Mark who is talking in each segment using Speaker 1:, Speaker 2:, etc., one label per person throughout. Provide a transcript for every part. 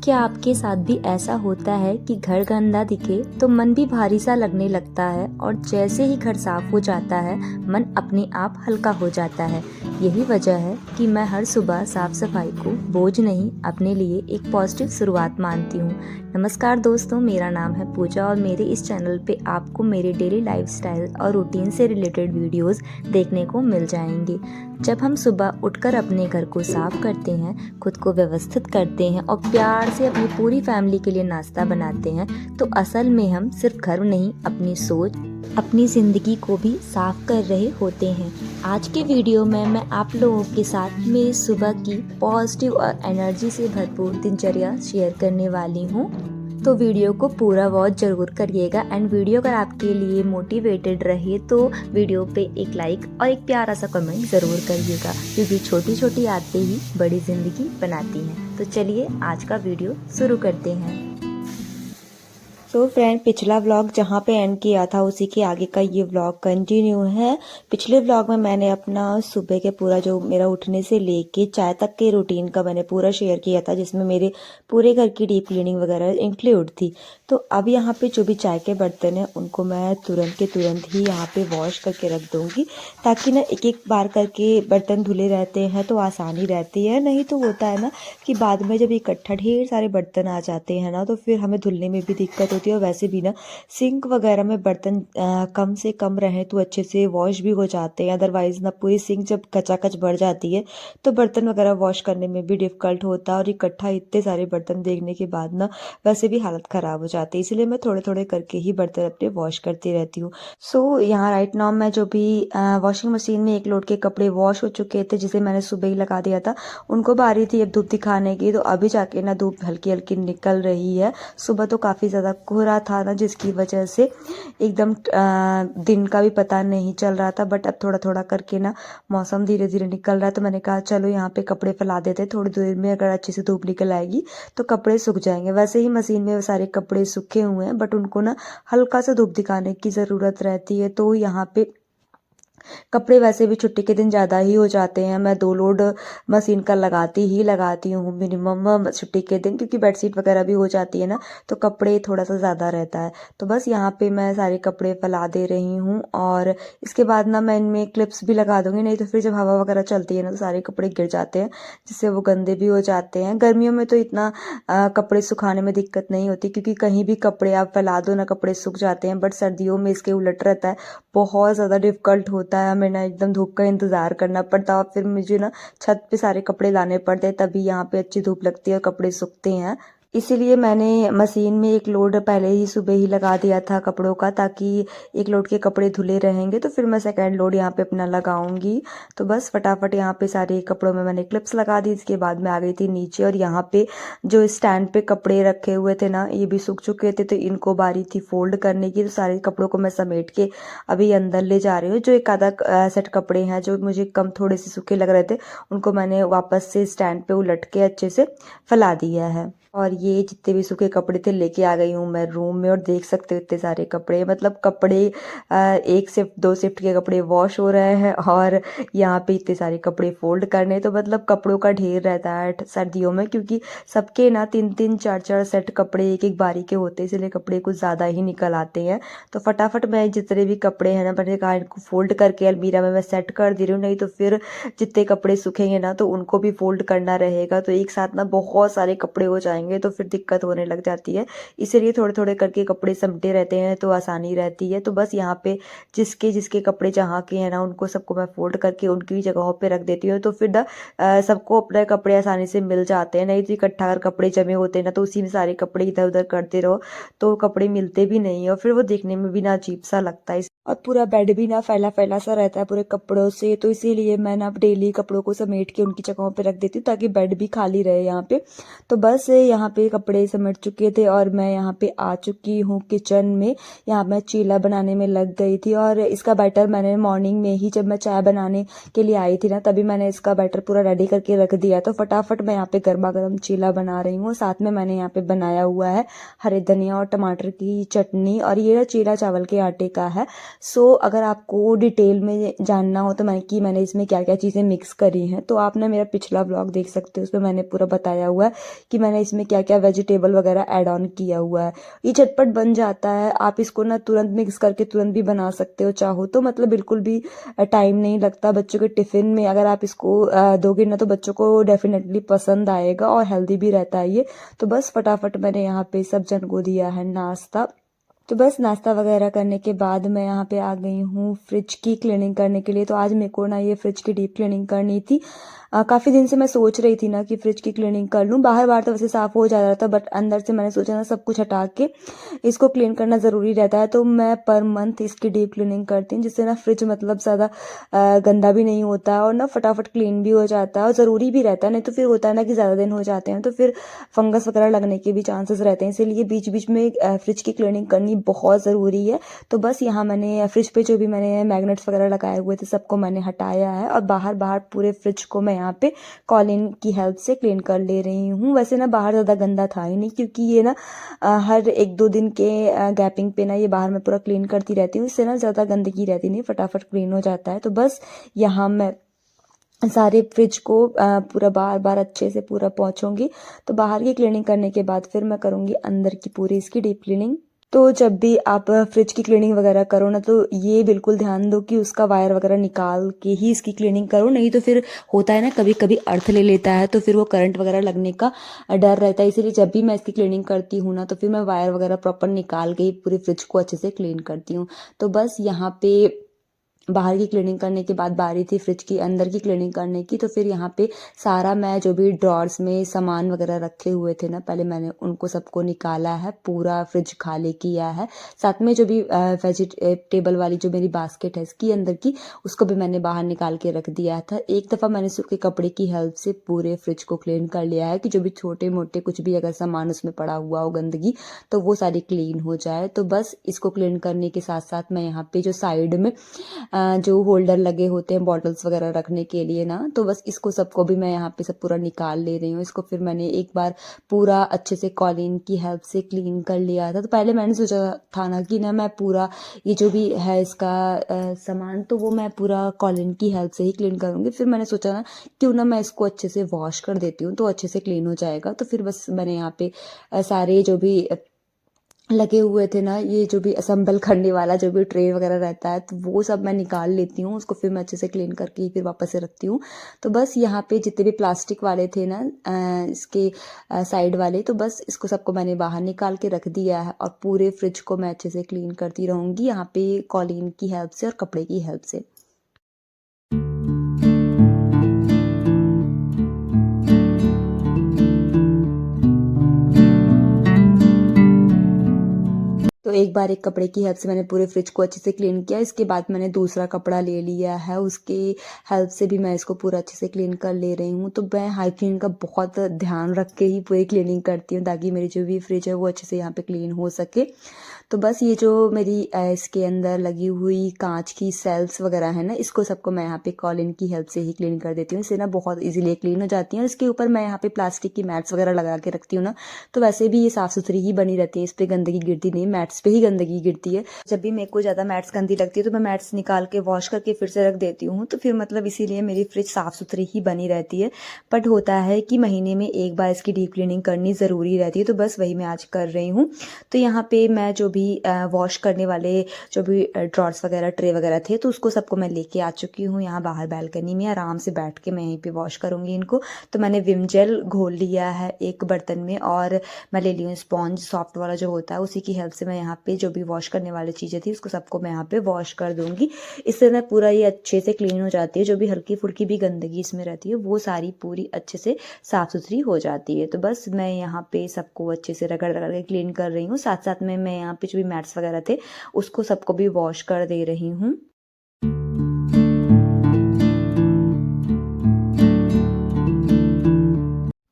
Speaker 1: क्या आपके साथ भी ऐसा होता है कि घर गंदा दिखे तो मन भी भारी सा लगने लगता है और जैसे ही घर साफ हो जाता है मन अपने आप हल्का हो जाता है। यही वजह है कि मैं हर सुबह साफ सफाई को बोझ नहीं, अपने लिए एक पॉजिटिव शुरुआत मानती हूँ। नमस्कार दोस्तों, मेरा नाम है पूजा और मेरे इस चैनल पे आपको मेरे डेली लाइफस्टाइल और रूटीन से रिलेटेड वीडियोस देखने को मिल जाएंगे। जब हम सुबह उठकर अपने घर को साफ करते हैं, खुद को व्यवस्थित करते हैं और प्यार से अपनी पूरी फैमिली के लिए नाश्ता बनाते हैं, तो असल में हम सिर्फ घर नहीं, अपनी सोच, अपनी जिंदगी को भी साफ कर रहे होते हैं। आज के वीडियो में मैं आप लोगों के साथ मेरी सुबह की पॉजिटिव और एनर्जी से भरपूर दिनचर्या शेयर करने वाली हूँ, तो वीडियो को पूरा वॉच जरूर करिएगा। एंड वीडियो अगर आपके लिए मोटिवेटेड रहे तो वीडियो पे एक लाइक और एक प्यारा सा कमेंट ज़रूर करिएगा, क्योंकि छोटी छोटी आदतें ही बड़ी ज़िंदगी बनाती हैं। तो चलिए आज का वीडियो शुरू करते हैं। तो फ्रेंड, पिछला व्लॉग जहाँ पे एंड किया था उसी के आगे का ये व्लॉग कंटिन्यू है। पिछले व्लॉग में मैंने अपना सुबह के पूरा जो मेरा उठने से लेके चाय तक के रूटीन का मैंने पूरा शेयर किया था, जिसमें मेरे पूरे घर की डीप क्लीनिंग वगैरह इंक्लूड थी। तो अब यहाँ पे जो भी चाय के बर्तन हैं उनको मैं तुरंत के तुरंत ही यहाँ पे वॉश करके रख दूँगी, ताकि ना एक एक बार करके बर्तन धुले रहते हैं तो आसानी रहती है। नहीं तो होता है ना कि बाद में जब इकट्ठा ढेर सारे बर्तन आ जाते हैं ना, तो फिर हमें धुलने में भी दिक्कत होती है। और वैसे भी ना सिंक वगैरह में बर्तन कम से कम रहे तो अच्छे से वॉश भी हो जाते हैं। अदरवाइज ना पूरी सिंक जब कचाकच भर जाती है तो बर्तन वगैरह वॉश करने में भी डिफिकल्ट होता है, और इकट्ठा इतने सारे बर्तन देखने के बाद ना वैसे भी हालत ख़राब हो जाती है। इसलिए मैं थोड़े थोड़े करके ही बर्तन अपने वॉश करती रहती हूँ। सो यहाँ राइट नाउ मैं जो भी वॉशिंग मशीन में एक लोड के कपड़े वॉश हो चुके थे, जिसे मैंने सुबह ही लगा दिया था, उनको बारी थी अब धूप दिखाने की। तो अभी जाके ना धूप हल्की हल्की निकल रही है। सुबह तो काफ़ी ज़्यादा कोहरा था ना, जिसकी वजह से एकदम दिन का भी पता नहीं चल रहा था। बट अब थोड़ा थोड़ा करके ना मौसम धीरे धीरे निकल रहा है, तो मैंने कहा चलो यहाँ पे कपड़े फैला देते, थोड़ी देर में अगर अच्छे से धूप निकल आएगी तो कपड़े सूख जाएंगे। वैसे ही मशीन में सारे कपड़े सूखे हुए हैं, बट उनको ना हल्का सा धूप दिखाने की ज़रूरत रहती है। तो यहाँ पे कपड़े वैसे भी छुट्टी के दिन ज़्यादा ही हो जाते हैं। मैं 2 लोड मशीन का लगाती हूँ मिनिमम छुट्टी के दिन, क्योंकि बेडशीट वगैरह भी हो जाती है ना, तो कपड़े थोड़ा सा ज़्यादा रहता है। तो बस यहाँ पे मैं सारे कपड़े फैला दे रही हूँ, और इसके बाद ना मैं इनमें क्लिप्स भी लगा दूँगी। नहीं तो फिर जब हवा वगैरह चलती है ना तो सारे कपड़े गिर जाते हैं, जिससे वो गंदे भी हो जाते हैं। गर्मियों में तो इतना कपड़े सुखाने में दिक्कत नहीं होती, क्योंकि कहीं भी कपड़े आप फैला दो ना कपड़े सूख जाते हैं। बट सर्दियों में इसके उलट रहता है, बहुत ज़्यादा डिफिकल्ट होता है। हमें ना एकदम धूप का इंतज़ार करना पड़ता है, और फिर मुझे ना छत पे सारे कपड़े लाने पड़ते हैं, तभी यहाँ पे अच्छी धूप लगती है और कपड़े सूखते हैं। इसीलिए मैंने मशीन में एक लोड पहले ही सुबह ही लगा दिया था कपड़ों का, ताकि एक लोड के कपड़े धुले रहेंगे तो फिर मैं सेकेंड लोड यहाँ पे अपना लगाऊंगी। तो बस फटाफट यहाँ पे सारे कपड़ों में मैंने क्लिप्स लगा दी। इसके बाद मैं आ गई थी नीचे, और यहाँ पे जो स्टैंड पे कपड़े रखे हुए थे ना, ये भी सूख चुके थे, तो इनको बारी थी फोल्ड करने की। तो सारे कपड़ों को मैं समेट के अभी अंदर ले जा रही हूँ। जो एक आधा सेट कपड़े हैं जो मुझे कम थोड़े से सूखे लग रहे थे, उनको मैंने वापस से स्टैंड पे उलट के अच्छे से फैला दिया है। और ये जितने भी सूखे कपड़े थे लेके आ गई हूँ मैं रूम में, और देख सकते हो इतने सारे कपड़े, मतलब कपड़े एक शिफ्ट 2 शिफ्ट के कपड़े वॉश हो रहे हैं, और यहाँ पे इतने सारे कपड़े फोल्ड करने। तो मतलब कपड़ों का ढेर रहता है सर्दियों में, क्योंकि सबके ना 3-3 4-4 सेट कपड़े एक एक बारी के होते हैं, इसलिए कपड़े कुछ ज़्यादा ही निकल आते हैं। तो फटाफट मैं जितने भी कपड़े हैं ना, मैंने कहा इनको फोल्ड करके अलमीरा में मैं सेट कर दे रही हूँ। नहीं तो फिर जितने कपड़े सूखेंगे ना तो उनको भी फोल्ड करना रहेगा, तो एक साथ ना बहुत सारे कपड़े हो जाएंगे, तो फिर दिक्कत होने लग जाती है। इसीलिए थोड़े थोड़े करके कपड़े समेटे रहते हैं तो आसानी रहती है। तो बस यहाँ पे जिसके जिसके कपड़े जहाँ के हैं ना, उनको सबको मैं फोल्ड करके उनकी जगहों पे रख देती हूँ। तो फिर ना सबको अपने कपड़े आसानी से मिल जाते हैं। नहीं तो इकट्ठा अगर कपड़े जमे होते हैं ना, तो उसी में सारे कपड़े इधर उधर करते रहो तो कपड़े मिलते भी नहीं, और फिर वो देखने में भी ना अजीब सा लगता है। और पूरा बेड भी ना फैला फैला सा रहता है पूरे कपड़ों से। तो इसीलिए मैं ना डेली कपड़ों को समेट के उनकी जगहों पे रख देती हूँ, ताकि बेड भी खाली रहे यहाँ पे। तो बस यहाँ पे कपड़े समेट चुके थे, और मैं यहाँ पे आ चुकी हूँ किचन में। यहाँ मैं चीला बनाने में लग गई थी, और इसका बैटर मैंने मॉर्निंग में ही जब मैं चाय बनाने के लिए आई थी ना, तभी मैंने इसका बैटर पूरा रेडी करके रख दिया। तो फटाफट मैं यहाँ पे गर्मा गर्म चीला बना रही हूँ। साथ में मैंने यहाँ पे बनाया हुआ है हरे धनिया और टमाटर की चटनी, और ये चीला चावल के आटे का है। अगर आपको डिटेल में जानना हो तो मैंने इसमें क्या क्या चीज़ें मिक्स करी हैं तो आप ना मेरा पिछला व्लॉग देख सकते हो, उसमें मैंने पूरा बताया हुआ है कि मैंने इसमें क्या क्या वेजिटेबल वगैरह ऐड ऑन किया हुआ है। ये झटपट बन जाता है, आप इसको ना तुरंत मिक्स करके तुरंत भी बना सकते हो चाहो तो, मतलब बिल्कुल भी टाइम नहीं लगता। बच्चों के टिफ़िन में अगर आप इसको दोगे ना तो बच्चों को डेफिनेटली पसंद आएगा और हेल्दी भी रहता है ये। तो बस फटाफट मैंने यहाँ पे सब जन को दिया है नाश्ता। तो बस नाश्ता वगैरह करने के बाद मैं यहाँ पे आ गई हूँ फ्रिज की क्लीनिंग करने के लिए। तो आज मेरे को ना ये फ्रिज की डीप क्लीनिंग करनी थी। काफ़ी दिन से मैं सोच रही थी ना कि फ्रिज की क्लीनिंग कर लूँ। बाहर बाहर तो वैसे साफ़ हो जा रहा था, बट अंदर से मैंने सोचा ना सब कुछ हटा के इसको क्लीन करना ज़रूरी रहता है। तो मैं पर मंथ इसकी डीप क्लीनिंग करती हूँ, जिससे ना फ्रिज मतलब ज़्यादा गंदा भी नहीं होता है और ना फटाफट क्लीन भी हो जाता है। और ज़रूरी भी रहता है, नहीं तो फिर होता है ना कि ज़्यादा दिन हो जाते हैं तो फिर फंगस वगैरह लगने के भी चांसेस रहते हैं। इसीलिए बीच बीच में फ्रिज की क्लीनिंग करनी बहुत ज़रूरी है। तो बस यहाँ मैंने फ्रिज पे जो भी मैंने मैग्नेट्स वगैरह लगाए हुए थे सबको मैंने हटाया है और बाहर बाहर पूरे फ्रिज को मैं यहाँ पे कॉलिन की हेल्प से क्लीन कर ले रही हूँ। वैसे ना बाहर ज़्यादा गंदा था ही नहीं, क्योंकि ये ना हर 1-2 दिन के गैपिंग पे ना ये बाहर मैं पूरा क्लीन करती रहती हूँ। इससे ना ज़्यादा गंदगी रहती नहीं, फटाफट क्लीन हो जाता है। तो बस यहाँ मैं सारे फ्रिज को पूरा बार बार अच्छे से पूरा पोंछूंगी। तो बाहर की क्लीनिंग करने के बाद फिर मैं करूँगी अंदर की पूरी इसकी डीप क्लीनिंग। तो जब भी आप फ्रिज की क्लीनिंग वगैरह करो ना तो ये बिल्कुल ध्यान दो कि उसका वायर वगैरह निकाल के ही इसकी क्लीनिंग करो, नहीं तो फिर होता है ना कभी कभी अर्थ ले लेता है तो फिर वो करंट वगैरह लगने का डर रहता है। इसीलिए जब भी मैं इसकी क्लीनिंग करती हूँ ना तो फिर मैं वायर वगैरह प्रॉपर निकाल के ही पूरे फ्रिज को अच्छे से क्लीन करती हूँ। तो बस यहाँ पे बाहर की क्लीनिंग करने के बाद बारी थी फ्रिज की अंदर की क्लीनिंग करने की। तो फिर यहाँ पे सारा मैं जो भी ड्रॉर्स में सामान वगैरह रखे हुए थे ना, पहले मैंने उनको सबको निकाला है, पूरा फ्रिज खाली किया है। साथ में जो भी वेजिटेबल वाली जो मेरी बास्केट है इसकी अंदर की, उसको भी मैंने बाहर निकाल के रख दिया था। एक दफ़ा मैंने सूखे कपड़े की हेल्प से पूरे फ्रिज को क्लीन कर लिया है कि जो भी छोटे मोटे कुछ भी अगर सामान उसमें पड़ा हुआ हो गंदगी तो वो सारी क्लीन हो जाए। तो बस इसको क्लीन करने के साथ साथ मैं यहाँ पे जो साइड में जो होल्डर लगे होते हैं बॉटल्स वगैरह रखने के लिए ना, तो बस इसको सबको भी मैं यहाँ पे सब पूरा निकाल ले रही हूँ। इसको फिर मैंने एक बार पूरा अच्छे से कॉलिन की हेल्प से क्लीन कर लिया था। तो पहले मैंने सोचा था ना कि ना मैं पूरा ये जो भी है इसका सामान तो वो मैं पूरा कॉलिन की हेल्प से ही क्लीन करूँगी। फिर मैंने सोचा ना क्यों ना मैं इसको अच्छे से वॉश कर देती हूँ तो अच्छे से क्लीन हो जाएगा। तो फिर बस मैंने यहाँ पे सारे जो भी लगे हुए थे ना, ये जो भी असेंबल करने वाला जो भी ट्रे वगैरह रहता है तो वो सब मैं निकाल लेती हूँ। उसको फिर मैं अच्छे से क्लीन करके फिर वापस से रखती हूँ। तो बस यहाँ पे जितने भी प्लास्टिक वाले थे ना इसके साइड वाले, तो बस इसको सबको मैंने बाहर निकाल के रख दिया है और पूरे फ्रिज को मैं अच्छे से क्लीन करती रहूँगी यहाँ पे कॉलिन की हेल्प से और कपड़े की हेल्प से। तो एक बार एक कपड़े की हेल्प से मैंने पूरे फ्रिज को अच्छे से क्लीन किया। इसके बाद मैंने दूसरा कपड़ा ले लिया है, उसकी हेल्प से भी मैं इसको पूरा अच्छे से क्लीन कर ले रही हूँ। तो मैं हाइजीन का बहुत ध्यान रख के ही पूरी क्लीनिंग करती हूँ ताकि मेरी जो भी फ्रिज है वो अच्छे से यहाँ पे क्लीन हो सके। तो बस ये जो मेरी इसके अंदर लगी हुई कांच की सेल्स वगैरह है ना, इसको सबको मैं यहाँ पे कॉलिन की हेल्प से ही क्लीन कर देती हूँ। इससे ना बहुत इजीली क्लीन हो जाती है। और इसके ऊपर मैं यहाँ पे प्लास्टिक की मैट्स वगैरह लगा के रखती हूँ ना, तो वैसे भी ये साफ़ सुथरी ही बनी रहती है, इस पर गंदगी गिरती नहीं, मैट्स पे ही गंदगी गिरती है। जब भी मेरे को ज़्यादा मैट्स गंदी लगती है तो मैं मैट्स निकाल के वॉश करके फिर से रख देती हूँ। तो फिर मतलब इसीलिए मेरी फ्रिज साफ़ सुथरी ही बनी रहती है। बट होता है कि महीने में एक बार इसकी डीप क्लीनिंग करनी ज़रूरी रहती है, तो बस वही मैं आज कर रही हूँ। तो यहाँ पे मैं जो भी वॉश करने वाले जो भी ड्रॉर्स वगैरह ट्रे वगैरह थे तो उसको सबको मैं लेके आ चुकी हूँ। यहाँ बाहर बालकनी में आराम से बैठ के मैं यहीं पे वॉश करूँगी इनको। तो मैंने विम जेल घोल लिया है एक बर्तन में और मैं ले ली हूँ स्पॉन्ज सॉफ्ट वाला जो होता है, उसी की हेल्प से मैं यहाँ पे जो भी वॉश करने वाली चीज़ें थी उसको सबको मैं यहाँ पे वॉश कर दूँगी। इससे ना पूरा ये अच्छे से क्लीन हो जाती है। जो भी हल्की फुल्की भी गंदगी इसमें रहती है वो सारी पूरी अच्छे से साफ़ सुथरी हो जाती है। तो बस मैं यहाँ पे सबको अच्छे से रगड़ रगड़ के क्लीन कर रही हूँ। साथ साथ में मैं यहाँ पे जो भी मैट्स वगैरह थे उसको सबको भी वॉश कर दे रही हूँ।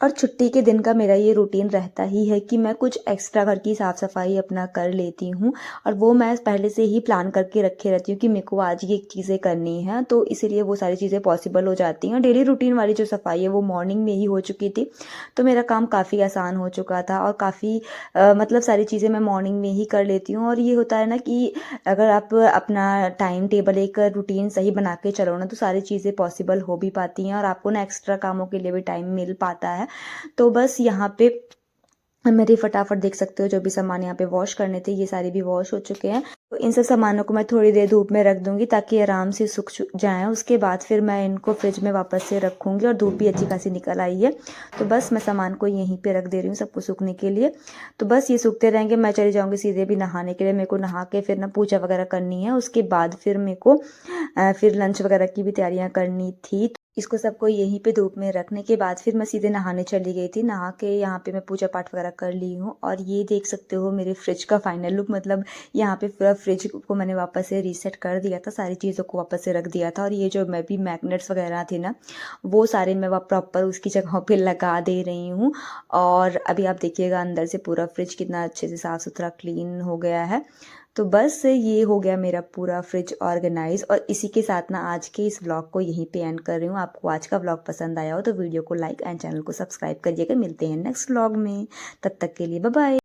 Speaker 1: और छुट्टी के दिन का मेरा ये रूटीन रहता ही है कि मैं कुछ एक्स्ट्रा घर की साफ़ सफाई अपना कर लेती हूँ और वो मैं पहले से ही प्लान करके रखे रहती हूँ कि मेरे को आज ये चीज़ें करनी है, तो इसीलिए वो सारी चीज़ें पॉसिबल हो जाती हैं। डेली रूटीन वाली जो सफाई है वो मॉर्निंग में ही हो चुकी थी, तो मेरा काम काफ़ी आसान हो चुका था और काफ़ी मतलब सारी चीज़ें मैं मॉर्निंग में ही कर लेती हूँ। और ये होता है ना कि अगर आप अपना टाइम टेबल एक रूटीन सही बना के चलो ना, तो सारी चीज़ें पॉसिबल हो भी पाती हैं और आपको ना एक्स्ट्रा कामों के लिए भी टाइम मिल पाता है। तो बस यहाँ पे मेरी फटाफट देख सकते हो जो भी सामान यहाँ पे वॉश करने थे ये सारे भी वॉश हो चुके हैं। तो इन सब सामानों को मैं थोड़ी देर धूप में रख दूंगी ताकि आराम से सूख जाएं। उसके बाद फिर मैं इनको फ्रिज में वापस से रखूंगी और धूप भी अच्छी खासी निकल आई है, तो बस मैं सामान को यहीं पे रख दे रही हूँ सबको सूखने के लिए। तो बस ये सूखते रहेंगे, मैं चली जाऊँगी सीधे भी नहाने के लिए। मेरे को नहा के फिर ना पूजा वगैरह करनी है, उसके बाद फिर मेरे को फिर लंच वगैरह की भी तैयारियां करनी थी। इसको सबको यहीं पे धूप में रखने के बाद फिर मैं सीधे नहाने चली गई थी। नहा के यहाँ पे मैं पूजा पाठ वगैरह कर ली हूँ और ये देख सकते हो मेरे फ्रिज का फाइनल लुक। मतलब यहाँ पे पूरा फ्रिज को मैंने वापस से रीसेट कर दिया था, सारी चीज़ों को वापस से रख दिया था और ये जो मैं भी मैग्नेट्स वगैरह थे ना वो सारे मैं प्रॉपर उसकी जगहों पे लगा दे रही हूँ। और अभी आप देखिएगा अंदर से पूरा फ्रिज कितना अच्छे से साफ़ सुथरा क्लीन हो गया है। तो बस ये हो गया मेरा पूरा फ्रिज ऑर्गेनाइज और इसी के साथ ना आज के इस व्लॉग को यहीं पे एंड कर रही हूँ। आपको आज का व्लॉग पसंद आया हो तो वीडियो को लाइक एंड चैनल को सब्सक्राइब करिएगा। मिलते हैं नेक्स्ट व्लॉग में, तब तक के लिए बाय बाय।